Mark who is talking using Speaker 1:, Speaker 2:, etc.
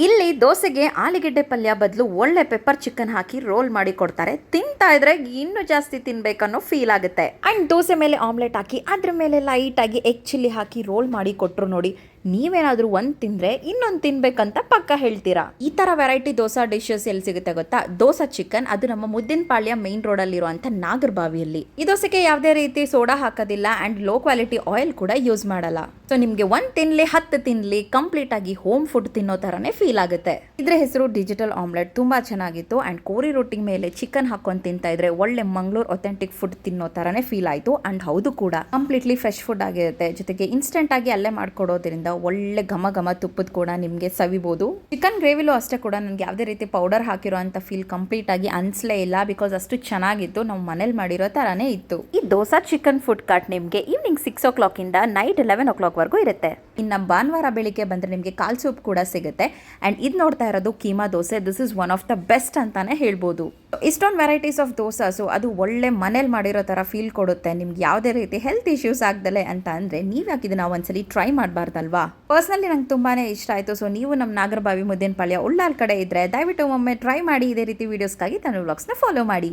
Speaker 1: ಇಲ್ಲಿ ದೋಸೆಗೆ ಆಲೂಗೆಡ್ಡೆ ಪಲ್ಯ ಬದಲು ಒಳ್ಳೆ ಪೆಪ್ಪರ್ ಚಿಕನ್ ಹಾಕಿ ರೋಲ್ ಮಾಡಿ ಕೊಡ್ತಾರೆ. ತಿಂತಾ ಇದ್ರೆ ಇನ್ನೂ ಜಾಸ್ತಿ ತಿನ್ಬೇಕನ್ನೋ ಫೀಲ್ ಆಗುತ್ತೆ. ಅಂಡ್ ದೋಸೆ ಮೇಲೆ ಆಮ್ಲೆಟ್ ಹಾಕಿ ಅದ್ರ ಮೇಲೆ ಲೈಟ್ ಆಗಿ ಎಗ್ ಚಿಲ್ಲಿ ಹಾಕಿ ರೋಲ್ ಮಾಡಿ ಕೊಟ್ರು ನೋಡಿ, ನೀವೇನಾದ್ರೂ ಒಂದು ತಿಂದ್ರೆ ಇನ್ನೊಂದು ತಿನ್ಬೇಕಂತ ಪಕ್ಕ ಹೇಳ್ತೀರಾ. ಈ ತರ ವೆರೈಟಿ ದೋಸಾ ಡಿಶಸ್ ಎಲ್ಲಿ ಸಿಗುತ್ತೆ ಗೊತ್ತಾ? ದೋಸಾ ಚಿಕನ್, ಅದು ನಮ್ಮ ಮುದ್ದಿನಪಾಳ್ಯ ಮೇನ್ ರೋಡ್ ಅಲ್ಲಿ ಇರುವಂತ ನಾಗರಬಾವಿಯಲ್ಲಿ. ಈ ದೋಸೆಗೆ ಯಾವುದೇ ರೀತಿ ಸೋಡಾ ಹಾಕೋದಿಲ್ಲ ಅಂಡ್ ಲೋ ಕ್ವಾಲಿಟಿ ಆಯಿಲ್ ಕೂಡ ಯೂಸ್ ಮಾಡಲ್ಲ. ಸೊ ನಿಮ್ಗೆ ಒಂದ್ ತಿನ್ಲಿ 10 ತಿನ್ಲಿ ಕಂಪ್ಲೀಟ್ ಆಗಿ ಹೋಮ್ ಫುಡ್ ತಿನ್ನೋ ತರನೇ ಫೀಲ್ ಆಗುತ್ತೆ. ಇದ್ರ ಹೆಸರು ಡಿಜಿಟಲ್ ಆಮ್ಲೆಟ್. ತುಂಬಾ ಚೆನ್ನಾಗಿತ್ತು ಅಂಡ್ ಕೋರಿ ರೊಟ್ಟಿ ಮೇಲೆ ಚಿಕನ್ ಹಾಕೊಂಡು ತಿಂತಾ ಇದ್ರೆ ಒಳ್ಳೆ ಮಂಗಳೂರು ಅಥೆಂಟಿಕ್ ಫುಡ್ ತಿನ್ನೋ ತರನೇ ಫೀಲ್ ಆಯ್ತು. ಅಂಡ್ ಹೌದು ಕೂಡ ಕಂಪ್ಲೀಟ್ಲಿ ಫ್ರೆಶ್ ಫುಡ್ ಆಗಿರುತ್ತೆ. ಜೊತೆಗೆ ಇನ್ಸ್ಟೆಂಟ್ ಆಗಿ ಅಲ್ಲೇ ಮಾಡ್ಕೊಡೋದ್ರಿಂದ ಒಳ್ಳೆ ಘಮ ಘಮ ತುಪ್ಪದ ಕೂಡ ನಿಮ್ಗೆ ಸವಿಬಹುದು. ಚಿಕನ್ ಗ್ರೇವಿಲೂ ಅಷ್ಟೇ ಕೂಡ ನನಗೆ ಯಾವುದೇ ರೀತಿ ಪೌಡರ್ ಹಾಕಿರೋ ಅಂತ ಫೀಲ್ ಕಂಪ್ಲೀಟ್ ಆಗಿ ಅನ್ಸ್ಲೇ ಇಲ್ಲ. ಬಿಕಾಸ್ ಅಷ್ಟು ಚೆನ್ನಾಗಿತ್ತು, ನಾವು ಮನೇಲಿ ಮಾಡಿರೋ ತರಾನೇ ಇತ್ತು. ಈ ದೋಸಾ ಚಿಕನ್ ಫುಡ್ ಕಾರ್ಟ್ ನಿಮ್ಗೆ ಈವ್ನಿಂಗ್ 6 o'clock ಇಂದ ನೈಟ್ 11 o'clock ವರೆಗೂ ಇರುತ್ತೆ. ಇನ್ನು ಭಾನುವಾರ ಬೆಳಿಗ್ಗೆ ಬಂದ್ರೆ ನಿಮ್ಗೆ ಕಾಲ್ ಸೂಪ್ ಕೂಡ ಸಿಗುತ್ತೆ. ಅಂಡ್ ಇದು ನೋಡ್ತಾ ಇರೋದು keema dosa. This is one of the best ಅಂತಾನೆ ಹೇಳ್ಬೋದು. ಇಷ್ಟೊಂದು ವೆರೈಟೀಸ್ ಆಫ್ ದೋಸಾಸು, ಅದು ಒಳ್ಳೆ ಮನೇಲಿ ಮಾಡಿರೋ ತರ ಫೀಲ್ ಕೊಡುತ್ತೆ. ನಿಮ್ಗೆ ಯಾವುದೇ ರೀತಿ ಹೆಲ್ತ್ ಇಶ್ಯೂಸ್ ಆಗ್ದಲೆ ಅಂತ ಅಂದ್ರೆ ನೀವ್ ಯಾಕೆ ಇದನ್ನ ಒಂದ್ಸಲಿ ಟ್ರೈ ಮಾಡಬಾರ್ದಲ್ವಾ? ಪರ್ಸನಲಿ ನಂಗೆ ತುಂಬಾನೇ ಇಷ್ಟ ಆಯ್ತು. ಸೊ ನೀವು ನಮ್ಮ ನಾಗರಬಾವಿ ಮುದ್ದೇನಪಾಳ್ಯ ಉಳ್ಳಾಲ್ ಕಡೆ ಇದ್ರೆ ದಯವಿಟ್ಟು ಒಮ್ಮೆ ಟ್ರೈ ಮಾಡಿ. ಇದೇ ರೀತಿ ವಿಡಿಯೋಸ್ಗಾಗಿ ತನು ವ್ಲಾಗ್ಸ್ನ ಫಾಲೋ ಮಾಡಿ.